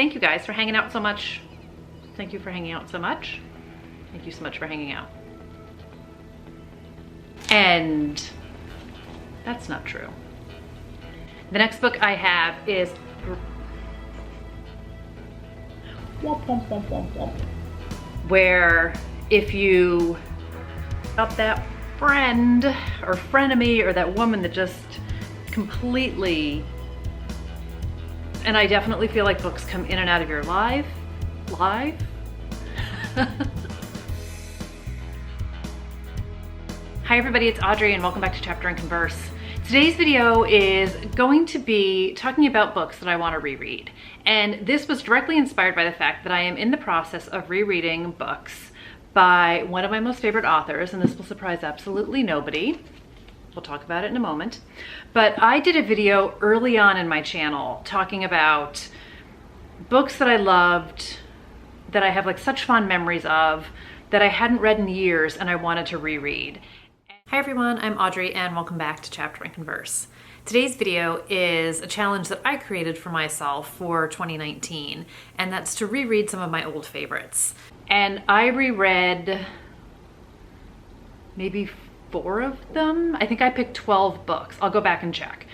thank you guys for hanging out so much. Thank you for hanging out so much. Thank you so much for hanging out. And that's not true. The next book I have is where if you got that friend or frenemy or that woman that just completely, and I definitely feel like books come in and out of your life. Hi everybody, it's Audrey and welcome back to Chapter and Converse. Today's video is going to be talking about books that I want to reread. And this was directly inspired by the fact that I am in the process of rereading books by one of my most favorite authors, and this will surprise absolutely nobody. We'll talk about it in a moment. But I did a video early on in my channel talking about books that I loved, that I have like such fond memories of, that I hadn't read in years and I wanted to reread. Hi everyone, I'm Audrey and welcome back to Chapter and Converse. Today's video is a challenge that I created for myself for 2019, and that's to reread some of my old favorites. And I reread maybe 4 of them. I think I picked 12 books. I'll go back and check.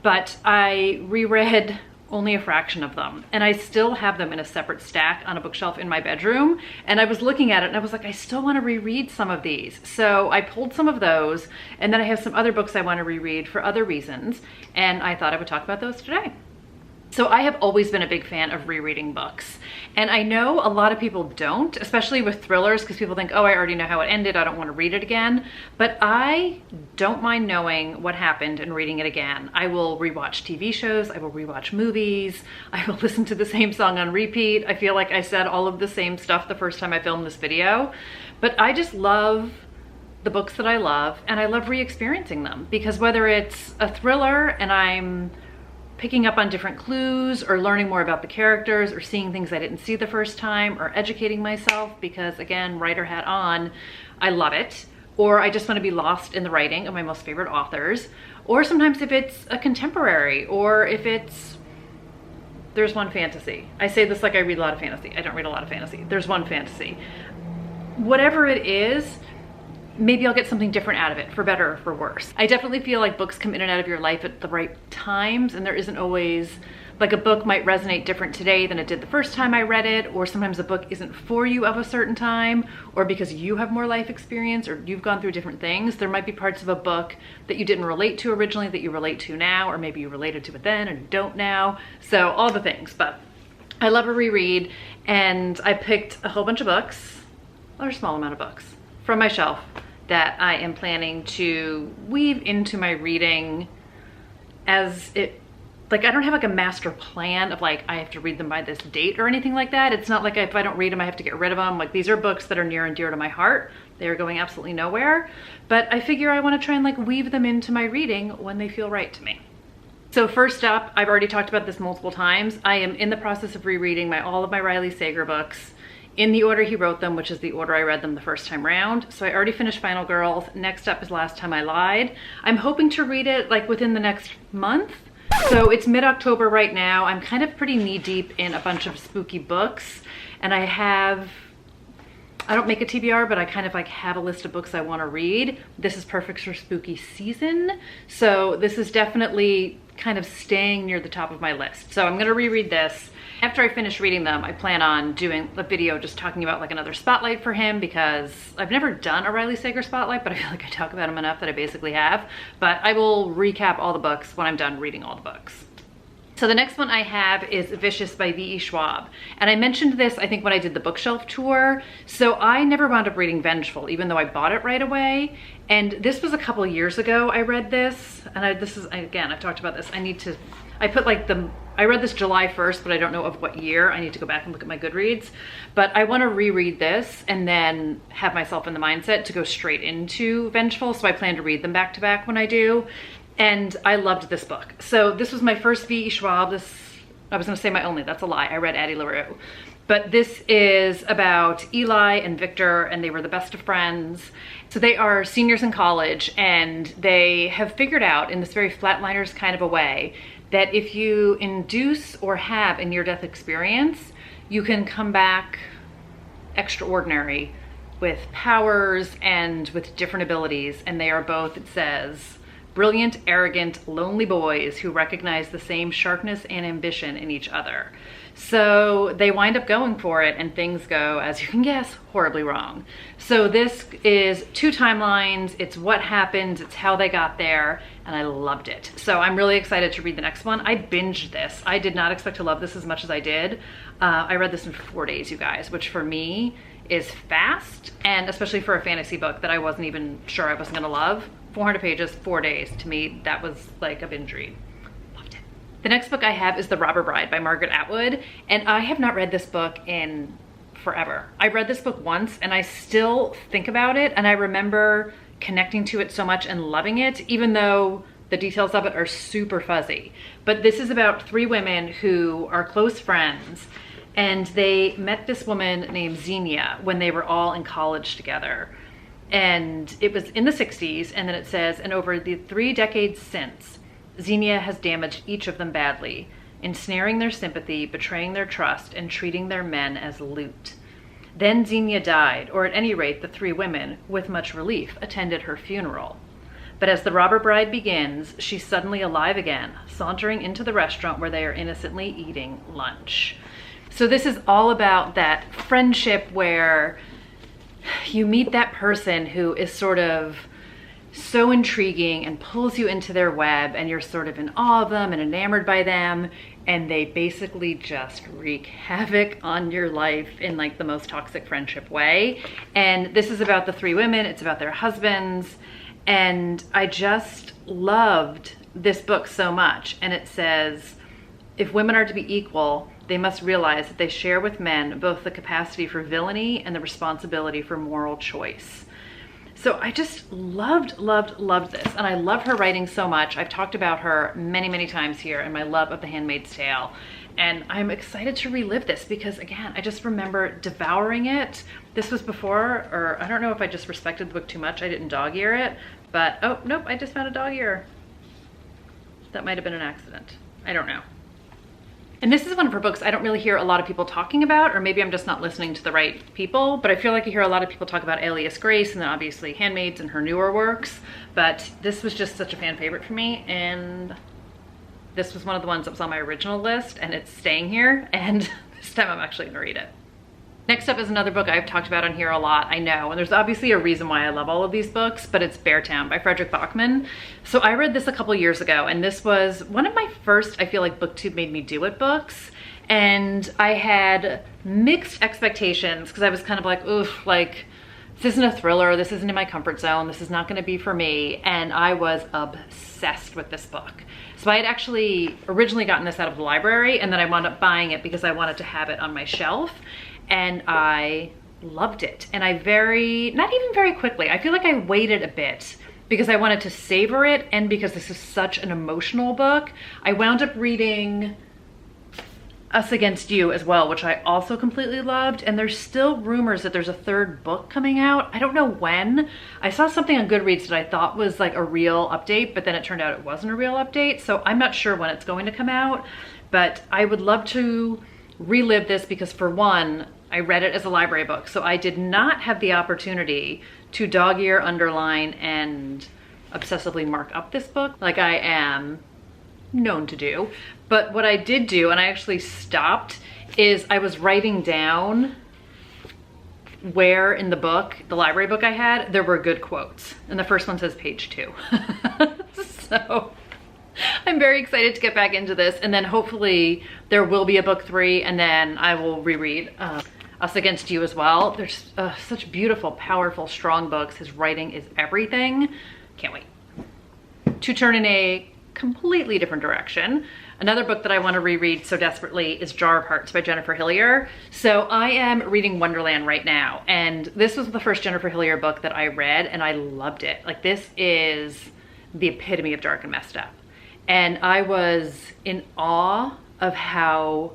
But I reread only a fraction of them, and I still have them in a separate stack on a bookshelf in my bedroom. And I was looking at it and I was like, I still want to reread some of these. So I pulled some of those, and then I have some other books I want to reread for other reasons, and I thought I would talk about those today. So I have always been a big fan of rereading books. And I know a lot of people don't, especially with thrillers, because people think, oh, I already know how it ended, I don't want to read it again. But I don't mind knowing what happened and reading it again. I will rewatch TV shows, I will rewatch movies, I will listen to the same song on repeat. I feel like I said all of the same stuff the first time I filmed this video. But I just love the books that I love, and I love re-experiencing them. Because whether it's a thriller and I'm picking up on different clues or learning more about the characters or seeing things I didn't see the first time or educating myself because, again, writer hat on, I love it. Or I just want to be lost in the writing of my most favorite authors. Or sometimes if it's a contemporary, or if it's, there's one fantasy. I say this like I read a lot of fantasy. I don't read a lot of fantasy. There's one fantasy. Whatever it is, maybe I'll get something different out of it, for better or for worse. I definitely feel like books come in and out of your life at the right times, and there isn't always, like a book might resonate different today than it did the first time I read it, or sometimes a book isn't for you of a certain time, or because you have more life experience or you've gone through different things. There might be parts of a book that you didn't relate to originally that you relate to now, or maybe you related to it then and you don't now. So all the things, but I love a reread, and I picked a whole bunch of books, or a small amount of books, from my shelf that I am planning to weave into my reading as it, like, I don't have like a master plan of like, I have to read them by this date or anything like that. It's not like if I don't read them, I have to get rid of them. Like, these are books that are near and dear to my heart. They are going absolutely nowhere, but I figure I want to try and like weave them into my reading when they feel right to me. So first up, I've already talked about this multiple times. I am in the process of rereading all of my Riley Sager books in the order he wrote them, which is the order I read them the first time round. So I already finished Final Girls. Next up is Last Time I Lied. I'm hoping to read it like within the next month. So it's mid-October right now. I'm kind of pretty knee-deep in a bunch of spooky books, and I don't make a TBR, but I kind of like have a list of books I want to read. This is perfect for spooky season. So this is definitely kind of staying near the top of my list. So I'm going to reread this. After I finish reading them, I plan on doing a video just talking about like another spotlight for him, because I've never done a Riley Sager spotlight, but I feel like I talk about him enough that I basically have. But I will recap all the books when I'm done reading all the books. So the next one I have is Vicious by Ve Schwab. And I mentioned this, I think, when I did the bookshelf tour. So I never wound up reading Vengeful, even though I bought it right away. And this was a couple years ago I read this. And again, I've talked about this. I read this July 1st, but I don't know of what year. I need to go back and look at my Goodreads. But I want to reread this and then have myself in the mindset to go straight into Vengeful. So I plan to read them back to back when I do. And I loved this book. So this was my first Ve Schwab. I was gonna say my only, that's a lie. I read Addie LaRue. But this is about Eli and Victor, and they were the best of friends. So they are seniors in college, and they have figured out in this very Flatliners kind of a way that if you induce or have a near-death experience, you can come back extraordinary with powers and with different abilities. And they are both, it says, brilliant, arrogant, lonely boys who recognize the same sharpness and ambition in each other. So they wind up going for it, and things go, as you can guess, horribly wrong. So this is 2 timelines. It's what happened, it's how they got there, and I loved it. So I'm really excited to read the next one. I binged this. I did not expect to love this as much as I did. I read this in 4 days, you guys, which for me is fast, and especially for a fantasy book that I wasn't even sure I wasn't gonna love. 400 pages, 4 days. To me, that was like a binge read. Loved it. The next book I have is The Robber Bride by Margaret Atwood, and I have not read this book in forever. I read this book once and I still think about it, and I remember connecting to it so much and loving it, even though the details of it are super fuzzy. But this is about 3 women who are close friends, and they met this woman named Xenia when they were all in college together. And it was in the 60s, and then it says, and over the 3 decades since, Xenia has damaged each of them badly, ensnaring their sympathy, betraying their trust, and treating their men as loot. Then Xenia died, or at any rate the 3 women, with much relief, attended her funeral. But as the robber bride begins, she's suddenly alive again, sauntering into the restaurant where they are innocently eating lunch. So this is all about that friendship where you meet that person who is sort of so intriguing and pulls you into their web, and you're sort of in awe of them and enamored by them, and they basically just wreak havoc on your life in like the most toxic friendship way. And this is about the 3 women, it's about their husbands, and I just loved this book so much. And it says, if women are to be equal, they must realize that they share with men both the capacity for villainy and the responsibility for moral choice. So I just loved this, and I love her writing so much. I've talked about her many times here and my love of The Handmaid's Tale, and I'm excited to relive this because, again, I just remember devouring it. This was before, or I don't know if I just respected the book too much. I didn't dog ear it, but oh nope, I just found a dog ear. That might have been an accident. I don't know. And this is one of her books I don't really hear a lot of people talking about, or maybe I'm just not listening to the right people, but I feel like I hear a lot of people talk about Alias Grace and then obviously Handmaids and her newer works, but this was just such a fan favorite for me, and this was one of the ones that was on my original list, and it's staying here, and this time I'm actually gonna read it. Next up is another book I've talked about on here a lot, I know, and there's obviously a reason why I love all of these books, but it's Beartown by Fredrik Bachmann. So I read this a couple years ago, and this was one of my first, I feel like, BookTube made me do it books, and I had mixed expectations because I was kind of like, oof, like, this isn't a thriller, this isn't in my comfort zone, this is not gonna be for me, and I was obsessed with this book. So I had actually originally gotten this out of the library, and then I wound up buying it because I wanted to have it on my shelf, and I loved it. And I not even very quickly, I feel like I waited a bit because I wanted to savor it, and because this is such an emotional book. I wound up reading Us Against You as well, which I also completely loved, and there's still rumors that there's a 3rd book coming out. I don't know when. I saw something on Goodreads that I thought was like a real update, but then it turned out it wasn't a real update, so I'm not sure when it's going to come out, but I would love to relive this because, for one, I read it as a library book, so I did not have the opportunity to dog ear, underline, and obsessively mark up this book like I am known to do. But what I did do, and I actually stopped, is I was writing down where in the book, the library book I had, there were good quotes. And the first one says page 2. So I'm very excited to get back into this, and then hopefully there will be a book 3, and then I will reread Us Against You as well. There's such beautiful, powerful, strong books. His writing is everything. Can't wait to turn in a completely different direction. Another book that I want to reread so desperately is Jar of Hearts by Jennifer Hillier. So I am reading Wonderland right now, and this was the first Jennifer Hillier book that I read, and I loved it. Like, this is the epitome of dark and messed up. And I was in awe of how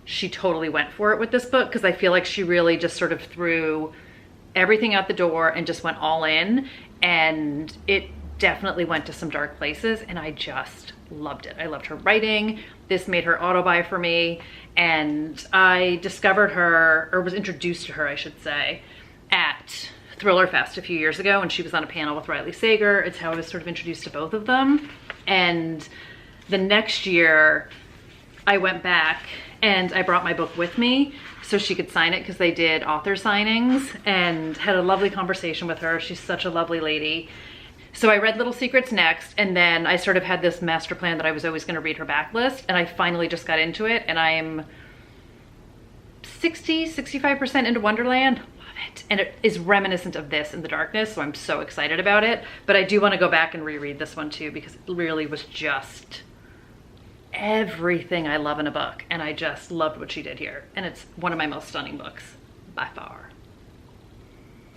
she totally went for it with this book, because I feel like she really just sort of threw everything out the door and just went all in, and it definitely went to some dark places, and I just loved it. I loved her writing. This made her auto buy for me, and I discovered her, or was introduced to her, I should say, at Thriller Fest a few years ago, and she was on a panel with Riley Sager. It's how I was sort of introduced to both of them. And the next year I went back and I brought my book with me so she could sign it, because they did author signings, and had a lovely conversation with her. She's such a lovely lady. So I read Little Secrets next, and then I sort of had this master plan that I was always going to read her backlist, and I finally just got into it, and I'm 65% into Wonderland. Love it. And it is reminiscent of this in the darkness, so I'm so excited about it. But I do want to go back and reread this one too, because it really was just everything I love in a book, and I just loved what she did here. And it's one of my most stunning books by far.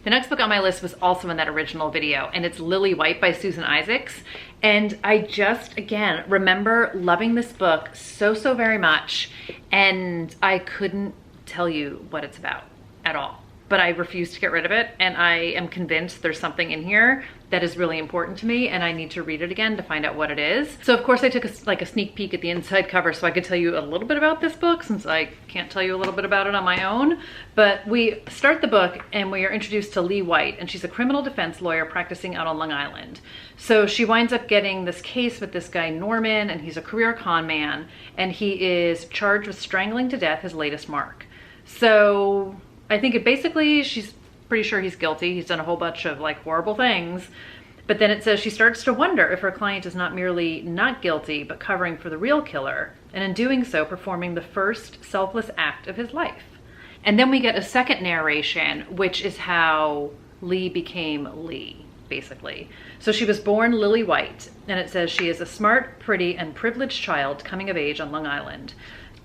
The next book on my list was also in that original video, and it's Lily White by Susan Isaacs. And I just, again, remember loving this book so very much, and I couldn't tell you what it's about at all. But I refuse to get rid of it, and I am convinced there's something in here that is really important to me, and I need to read it again to find out what it is. So of course I took a sneak peek at the inside cover so I could tell you a little bit about this book, since I can't tell you a little bit about it on my own. But we start the book and we are introduced to Lee White, and she's a criminal defense lawyer practicing out on Long Island. So she winds up getting this case with this guy Norman, and he's a career con man, and he is charged with strangling to death his latest mark. So I think it basically, she's pretty sure he's guilty. He's done a whole bunch of like horrible things. But then it says she starts to wonder if her client is not merely not guilty, but covering for the real killer, and in doing so, performing the first selfless act of his life. And then we get a second narration, which is how Lee became Lee, basically. So she was born Lily White, and it says she is a smart, pretty, and privileged child coming of age on Long Island.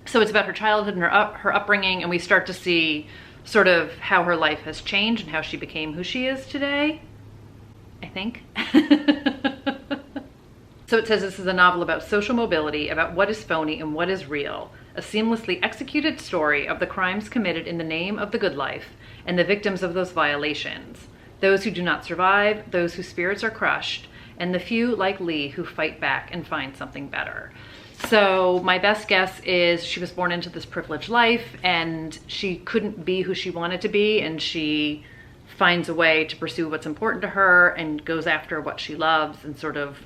So it's about her childhood and her upbringing, and we start to see sort of how her life has changed and how she became who she is today, I think. So it says this is a novel about social mobility, about what is phony and what is real, a seamlessly executed story of the crimes committed in the name of the good life and the victims of those violations, those who do not survive, those whose spirits are crushed, and the few like Lee who fight back and find something better. So my best guess is she was born into this privileged life, and she couldn't be who she wanted to be, and she finds a way to pursue what's important to her and goes after what she loves, and sort of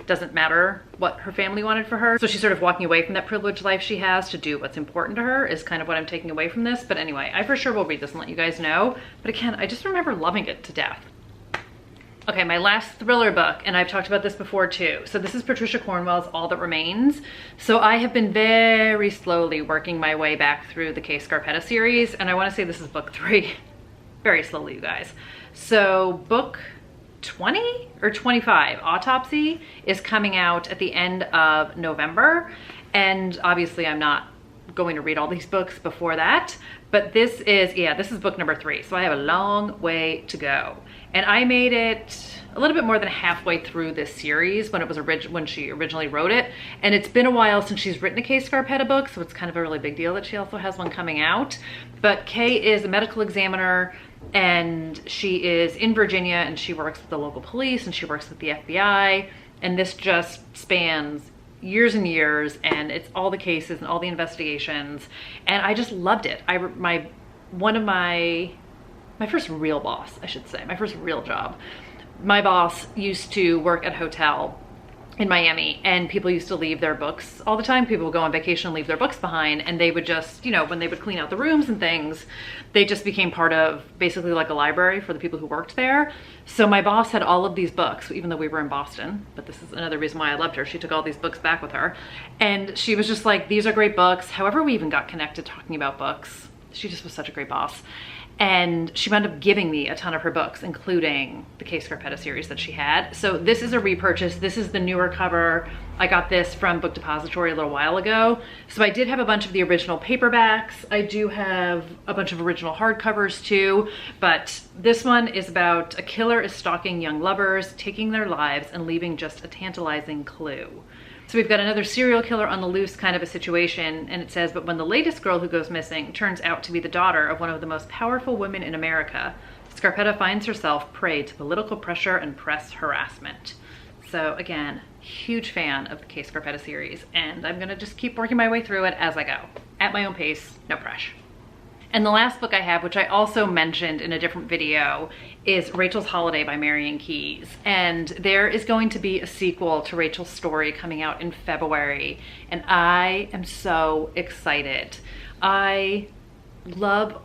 doesn't matter what her family wanted for her. So she's sort of walking away from that privileged life she has to do what's important to her, is kind of what I'm taking away from this. But anyway, I for sure will read this and let you guys know. But again, I just remember loving it to death. Okay, my last thriller book, and I've talked about this before too. So this is Patricia Cornwell's All That Remains. So I have been very slowly working my way back through the Kay Scarpetta series, and I want to say this is book 3. Very slowly, you guys. So book 20 or 25, Autopsy, is coming out at the end of November. And obviously I'm not going to read all these books before that, but this is book number 3. So I have a long way to go. And I made it a little bit more than halfway through this series when she originally wrote it. And it's been a while since she's written a Kay Scarpetta book, so it's kind of a really big deal that she also has one coming out. But Kay is a medical examiner, and she is in Virginia, and she works with the local police, and she works with the FBI. And this just spans years and years, and it's all the cases and all the investigations, and I just loved it. My first real boss, I should say, my first real job. My boss used to work at a hotel in Miami, and people used to leave their books all the time. People would go on vacation and leave their books behind, and they would just, when they would clean out the rooms and things, they just became part of basically like a library for the people who worked there. So my boss had all of these books, even though we were in Boston, but this is another reason why I loved her. She took all these books back with her, and she was just like, these are great books. However we even got connected talking about books, she just was such a great boss. And she wound up giving me a ton of her books, including the Kay Scarpetta series that she had. So this is a repurchase. This is the newer cover. I got this from Book Depository a little while ago. So I did have a bunch of the original paperbacks. I do have a bunch of original hardcovers too, but this one is about a killer is stalking young lovers, taking their lives and leaving just a tantalizing clue. So we've got another serial killer on the loose kind of a situation, and it says, but when the latest girl who goes missing turns out to be the daughter of one of the most powerful women in America, Scarpetta finds herself prey to political pressure and press harassment. So again, huge fan of the K. Scarpetta series, and I'm gonna just keep working my way through it as I go, at my own pace, no pressure. And the last book I have, which I also mentioned in a different video, is Rachel's Holiday by Marion Keyes. And there is going to be a sequel to Rachel's story coming out in February, and I am so excited. I love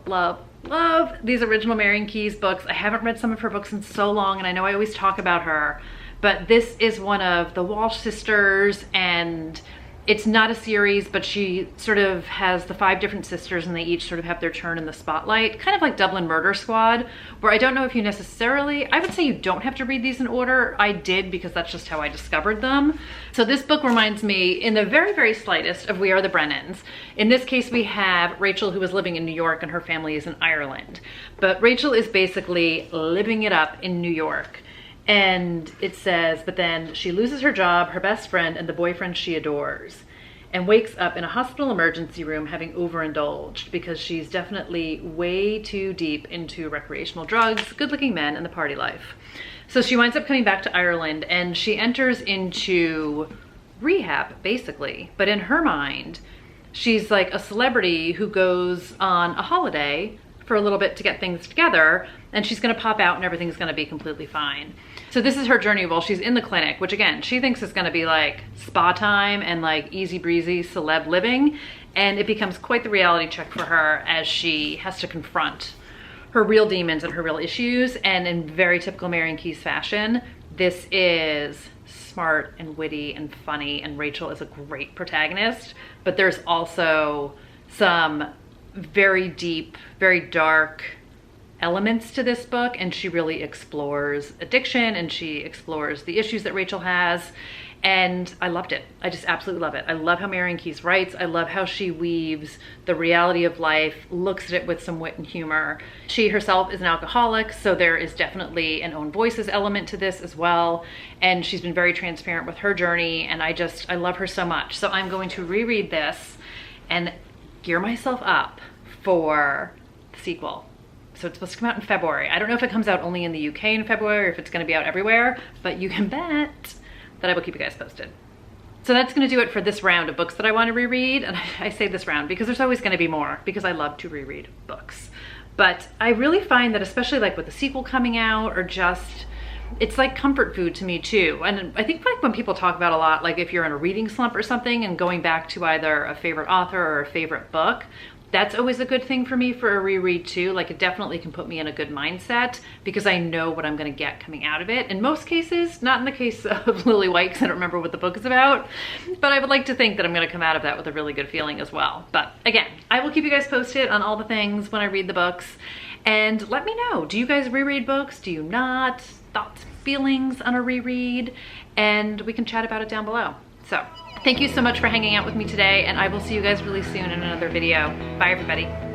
these original Marion Keyes books. I haven't read some of her books in so long, and I know I always talk about her, but this is one of the Walsh sisters, and it's not a series, but she sort of has the 5 different sisters, and they each sort of have their turn in the spotlight, kind of like Dublin Murder Squad, where I don't know if you necessarily, I would say you don't have to read these in order. I did, because that's just how I discovered them. So this book reminds me, in the very, very slightest, of We Are the Brennans. In this case, we have Rachel, who is living in New York, and her family is in Ireland. But Rachel is basically living it up in New York. And it says, but then she loses her job, her best friend, and the boyfriend she adores, and wakes up in a hospital emergency room having overindulged because she's definitely way too deep into recreational drugs, good-looking men, and the party life. So she winds up coming back to Ireland, and she enters into rehab, basically. But in her mind, she's like a celebrity who goes on a holiday for a little bit to get things together, and she's gonna pop out and everything's gonna be completely fine. So this is her journey while she's in the clinic, which again, she thinks is gonna be like spa time and like easy breezy celeb living. And it becomes quite the reality check for her as she has to confront her real demons and her real issues. And in very typical Marion Keyes fashion, this is smart and witty and funny, and Rachel is a great protagonist, but there's also some very deep, very dark elements to this book, and she really explores addiction, and she explores the issues that Rachel has, and I loved it. I just absolutely love it. I love how Marion Keyes writes. I love how she weaves the reality of life, looks at it with some wit and humor. She herself is an alcoholic, so there is definitely an own voices element to this as well, and she's been very transparent with her journey, and I love her so much. So I'm going to reread this and gear myself up for the sequel. So it's supposed to come out in February. I don't know if it comes out only in the UK in February or if it's gonna be out everywhere, but you can bet that I will keep you guys posted. So that's gonna do it for this round of books that I wanna reread. And I say this round because there's always gonna be more, because I love to reread books. But I really find that, especially like with the sequel coming out, or just, it's like comfort food to me too. And I think like when people talk about a lot, like if you're in a reading slump or something and going back to either a favorite author or a favorite book, that's always a good thing for me for a reread too. Like it definitely can put me in a good mindset because I know what I'm gonna get coming out of it. In most cases, not in the case of Lily White, because I don't remember what the book is about, but I would like to think that I'm gonna come out of that with a really good feeling as well. But again, I will keep you guys posted on all the things when I read the books. And let me know, do you guys reread books? Do you not? Thoughts, feelings on a reread? And we can chat about it down below. So thank you so much for hanging out with me today, and I will see you guys really soon in another video. Bye everybody.